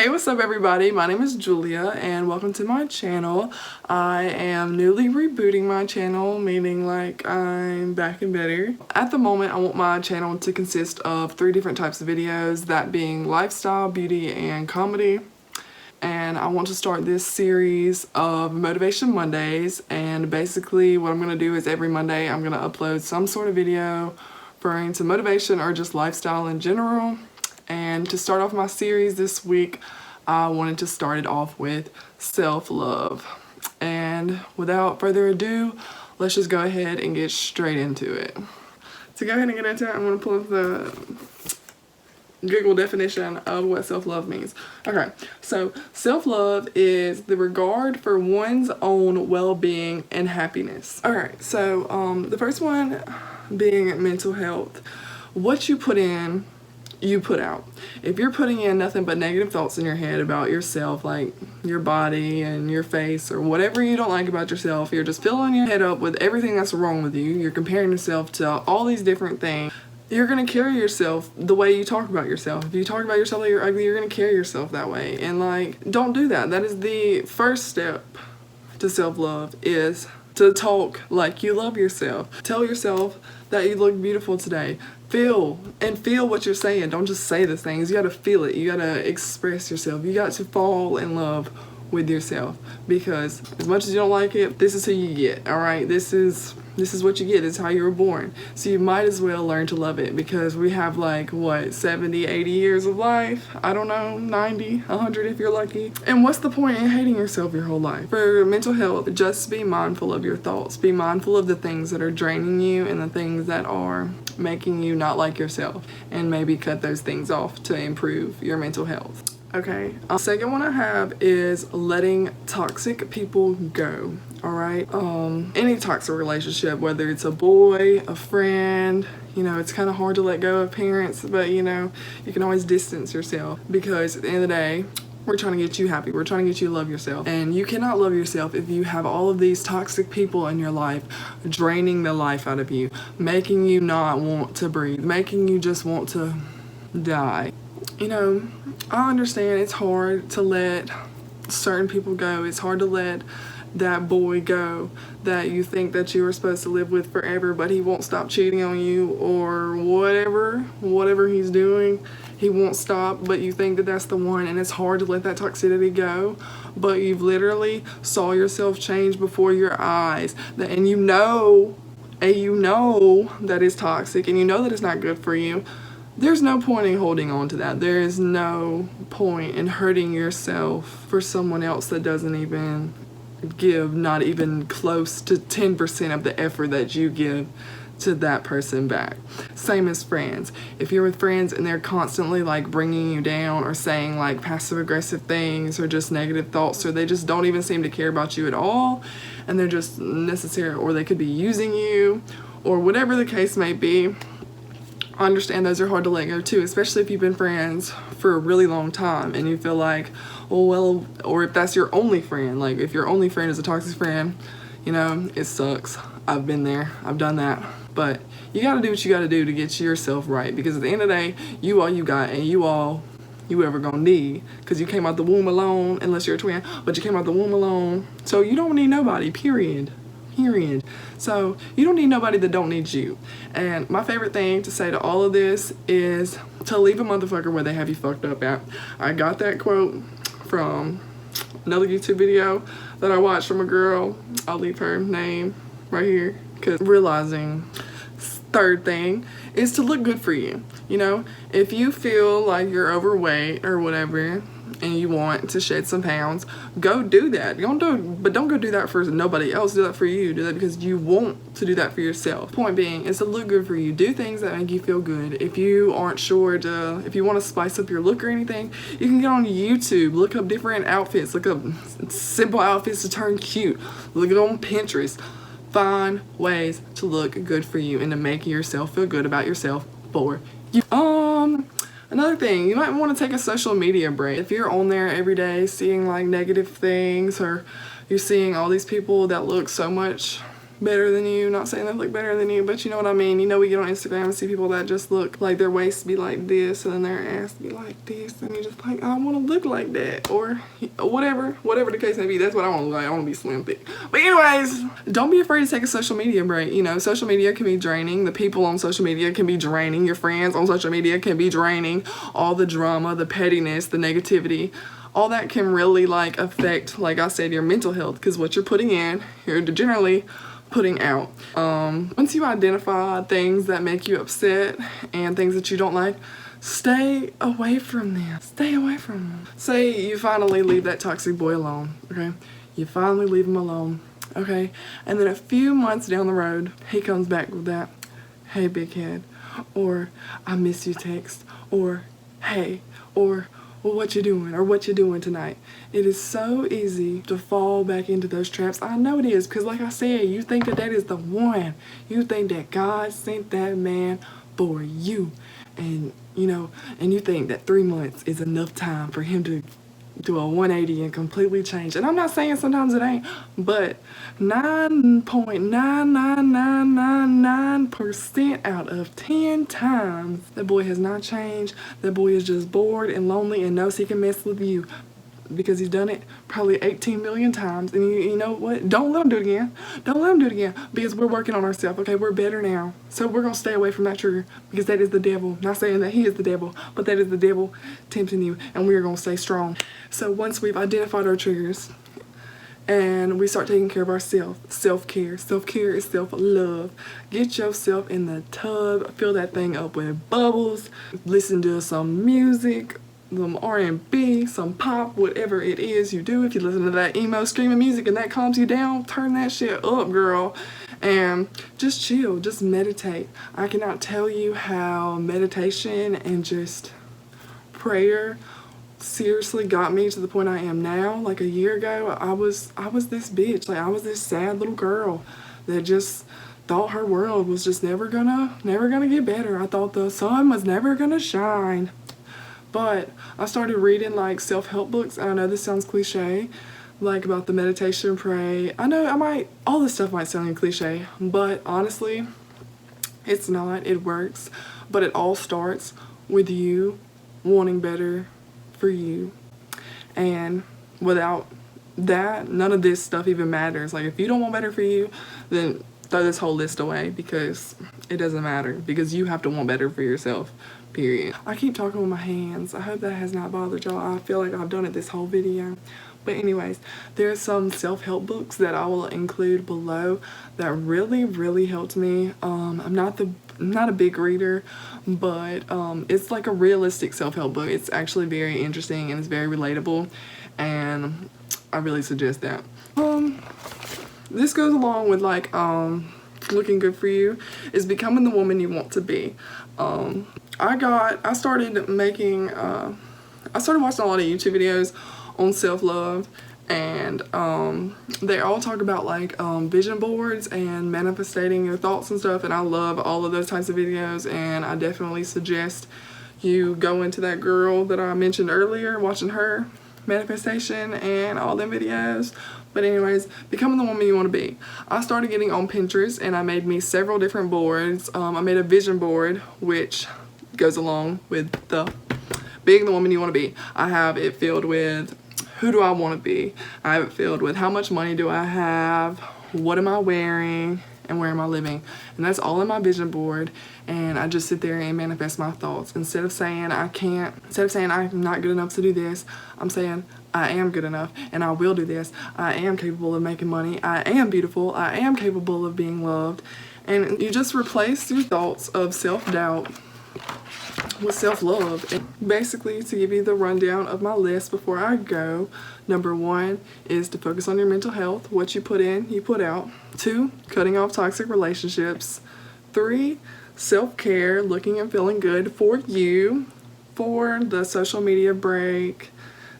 Hey, what's up everybody? My name is Julia and welcome to my channel. I am newly rebooting my channel, meaning like I'm back and better. At the moment, I want my channel to consist of 3 different types of videos, that being lifestyle, beauty, and comedy. And I want to start this series of Motivation Mondays, and basically what I'm going to do is every Monday I'm going to upload some sort of video referring to motivation or just lifestyle in general. And to start off my series this week, I wanted to start it off with self-love. And without further ado, let's just go ahead and get straight into it. To go ahead and get into it, I'm going to pull up the Google definition of what self-love means. Okay, so self-love is the regard for one's own well-being and happiness. Alright, so the first one being mental health. What you put in, you put out. If you're putting in nothing but negative thoughts in your head about yourself, like your body and your face or whatever you don't like about yourself, you're just filling your head up with everything that's wrong with you, you're comparing yourself to all these different things, you're going to carry yourself the way you talk about yourself. If you talk about yourself like you're ugly, you're going to carry yourself that way. And like, don't do that. That is the first step to self-love, is to talk like you love yourself. Tell yourself that you look beautiful today. Feel what you're saying. Don't just say the things. You gotta feel it. You gotta express yourself. You got to fall in love with yourself, because as much as you don't like it, this is who you get. All right, this is what you get. This is how you were born. So you might as well learn to love it, because we have like what, 70, 80 years of life? I don't know, 90, 100 if you're lucky. And what's the point in hating yourself your whole life? For mental health, just be mindful of your thoughts. Be mindful of the things that are draining you and the things that are making you not like yourself, and maybe cut those things off to improve your mental health. Okay, second one I have is letting toxic people go. All right, any toxic relationship, whether it's a boy, a friend, you know, it's kind of hard to let go of parents, but you know, you can always distance yourself, because at the end of the day, we're trying to get you happy. We're trying to get you to love yourself. And you cannot love yourself if you have all of these toxic people in your life draining the life out of you, making you not want to breathe, making you just want to die. You know, I understand it's hard to let certain people go. It's hard to let that boy go that you think that you were supposed to live with forever, but he won't stop cheating on you, or whatever he's doing, he won't stop, but you think that that's the one, and it's hard to let that toxicity go. But you've literally saw yourself change before your eyes, and you know that it's toxic, and you know that it's not good for you. There's no point in holding on to that. There is no point in hurting yourself for someone else that doesn't even give not even close to 10% of the effort that you give to that person back. Same as friends. If you're with friends and they're constantly like bringing you down, or saying like passive aggressive things, or just negative thoughts, or they just don't even seem to care about you at all, and they're just necessary, or they could be using you, or whatever the case may be, I understand those are hard to let go too, especially if you've been friends for a really long time and you feel like, oh well, or if that's your only friend, like if your only friend is a toxic friend, you know, it sucks. I've been there, I've done that, but you gotta do what you gotta do to get yourself right, because at the end of the day, you all you got, and you all you ever gonna need, because you came out the womb alone, unless you're a twin, but you came out the womb alone, so you don't need nobody, period. So you don't need nobody that don't need you. And my favorite thing to say to all of this is to leave a motherfucker where they have you fucked up at. I got that quote from another YouTube video that I watched from a girl. I'll leave her name right here, because realizing third thing is to look good for you. You know, if you feel like you're overweight or whatever, and you want to shed some pounds, go do that. But don't go do that for nobody else. Do that for you. Do that because you want to do that for yourself. Point being is to look good for you. Do things that make you feel good. If you aren't sure if you want to spice up your look or anything, you can get on YouTube, look up different outfits, look up simple outfits to turn cute, look it on Pinterest. Find ways to look good for you and to make yourself feel good about yourself for you. Another thing, you might want to take a social media break. If you're on there every day seeing like negative things, or you're seeing all these people that look so much better than you. Not saying they look better than you, but you know what I mean. You know, we get on Instagram and see people that just look like their waist be like this and then their ass be like this, and you're just like, I want to look like that, or whatever the case may be. That's what I want to look like. I want to be slim thick. But anyways, don't be afraid to take a social media break. You know, social media can be draining. The people on social media can be draining. Your friends on social media can be draining. All the drama, the pettiness, the negativity, all that can really like affect, like I said, your mental health, because what you're putting in, you're generally putting out. Once you identify things that make you upset and things that you don't like, stay away from them. Stay away from them. Say you finally leave that toxic boy alone, okay? You finally leave him alone, okay? And then a few months down the road, he comes back with that, hey, big head, or I miss you text, or hey, or well, what you doing, or what you doing tonight. It is so easy to fall back into those traps. I know it is, because like I said, you think that that is the one. You think that God sent that man for you. And, you know, and you think that 3 months is enough time for him to do a 180 and completely change. And I'm not saying sometimes it ain't, but 9.99999% out of 10 times, that boy has not changed. That boy is just bored and lonely and knows he can mess with you, because he's done it probably 18 million times. And you know what? Don't let him do it again. Don't let him do it again, because we're working on ourselves, okay? We're better now. So we're going to stay away from that trigger, because that is the devil. Not saying that he is the devil, but that is the devil tempting you, and we are going to stay strong. So once we've identified our triggers and we start taking care of ourselves, self-care. Self-care is self-love. Get yourself in the tub, fill that thing up with bubbles, listen to some music, some R&B, some pop, whatever it is you do. If you listen to that emo screaming music and that calms you down, turn that shit up, girl, and just chill, just meditate. I cannot tell you how meditation and just prayer seriously got me to the point I am now. Like a year ago, I was this bitch. Like I was this sad little girl that just thought her world was just never gonna get better. I thought the sun was never gonna shine. But I started reading like self-help books. I know this sounds cliche, like about the meditation, pray. I know all this stuff might sound cliche, but honestly, it's not. It works. But it all starts with you wanting better for you. And without that, none of this stuff even matters. Like if you don't want better for you, then throw this whole list away, because it doesn't matter, because you have to want better for yourself. Period. I keep talking with my hands. I hope that has not bothered y'all. I feel like I've done it this whole video. But anyways, there's some self-help books that I will include below that really helped me. I'm not a big reader, but it's like a realistic self-help book. It's actually very interesting and it's very relatable, and I really suggest that. This goes along with like looking good for you is becoming the woman you want to be. I started watching a lot of YouTube videos on self-love, and they all talk about like vision boards and manifesting your thoughts and stuff, and I love all of those types of videos, and I definitely suggest you go into that girl that I mentioned earlier, watching her manifestation and all them videos. But anyways, becoming the woman you want to be. I started getting on Pinterest and I made me several different boards. I made a vision board, which goes along with the being the woman you want to be. I have it filled with who do I want to be. I have it filled with how much money do I have, what am I wearing, and where am I living. And that's all in my vision board, and I just sit there and manifest my thoughts. Instead of saying I'm not good enough to do this, I'm saying I am good enough and I will do this. I am capable of making money. I am beautiful. I am capable of being loved. And you just replace your thoughts of self-doubt with self-love. And basically, to give you the rundown of my list before I go, number 1 is to focus on your mental health. What you put in, you put out. 2, cutting off toxic relationships. 3, self-care, looking and feeling good for you. 4, the social media break,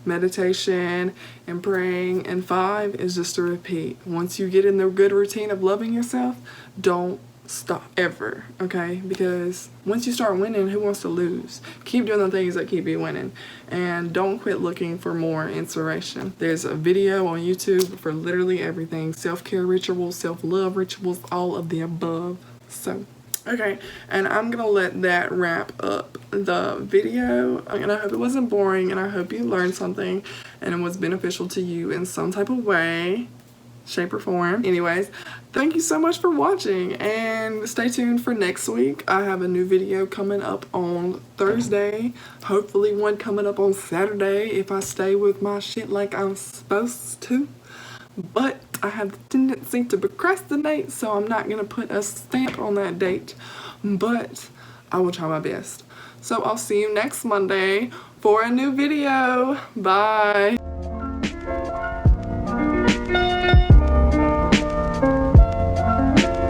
meditation, and praying. And 5 is just to repeat. Once you get in the good routine of loving yourself, don't stop ever, okay? Because once you start winning, who wants to lose? Keep doing the things that keep you winning, and don't quit looking for more inspiration. There's a video on YouTube for literally everything: self-care rituals, self-love rituals, all of the above. So okay, and I'm gonna let that wrap up the video, and I hope it wasn't boring, and I hope you learned something and it was beneficial to you in some type of way, shape, or form. Anyways, thank you so much for watching, and stay tuned for next week. I have a new video coming up on Thursday, hopefully one coming up on Saturday if I stay with my shit like I'm supposed to. But I have the tendency to procrastinate, so I'm not gonna put a stamp on that date, but I will try my best. So I'll see you next Monday for a new video. Bye.